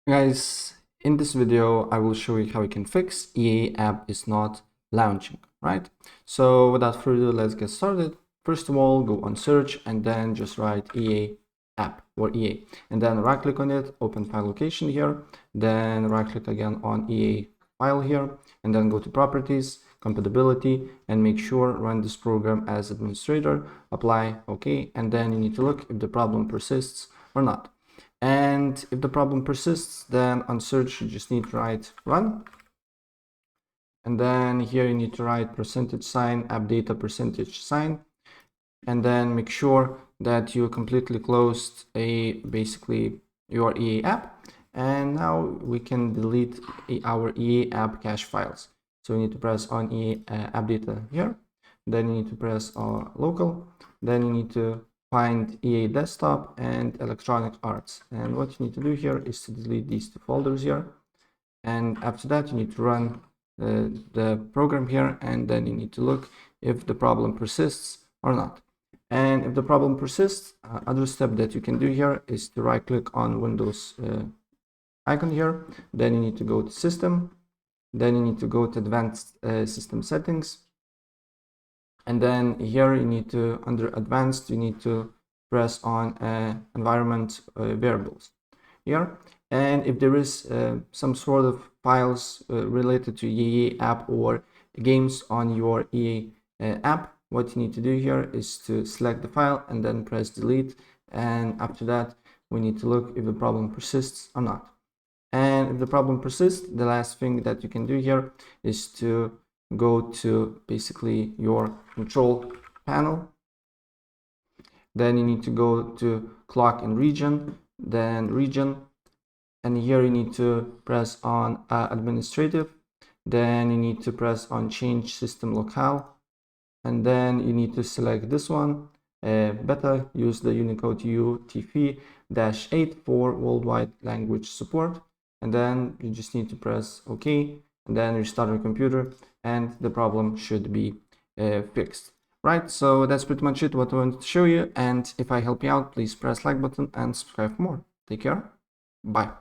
Guys, in this video, I will show you how you can fix EA app is not launching, right? So without further ado, let's get started. First of all, go on search and then just write EA app or EA, and then right click on it, open file location here, then right click again on EA file here, and then go to properties, compatibility, and make sure run this program as administrator, apply, okay, and then you need to look if the problem persists or not. And if the problem persists, then on search you just need to write run, and then here you need to write %sign app data %sign, and then make sure that you completely closed basically your EA app. And now we can delete our EA app cache files. So you need to press on EA app data here, then you need to press on local, then you need to find EA desktop and electronic arts, and what you need to do here is to delete these two folders here, and after that you need to run the program here, and then you need to look if the problem persists or not. And if the problem persists, other step that you can do here is to right click on Windows icon here, then you need to go to system, then you need to go to advanced system settings, and then here you need to, under advanced, you need to press on environment variables here. And if there is some sort of files related to EA app or games on your EA app, what you need to do here is to select the file and then press delete. And after that, we need to look if the problem persists or not. And if the problem persists, the last thing that you can do here is to go to basically your control panel, then you need to go to clock and region, then region, and here you need to press on administrative, then you need to press on change system locale, and then you need to select this one, beta, use the Unicode UTF-8 for worldwide language support, and then you just need to press OK, and then restart your computer, and the problem should be fixed. Right, so that's pretty much it what I wanted to show you, and if I help you out, please press like button and subscribe for more. Take care, bye.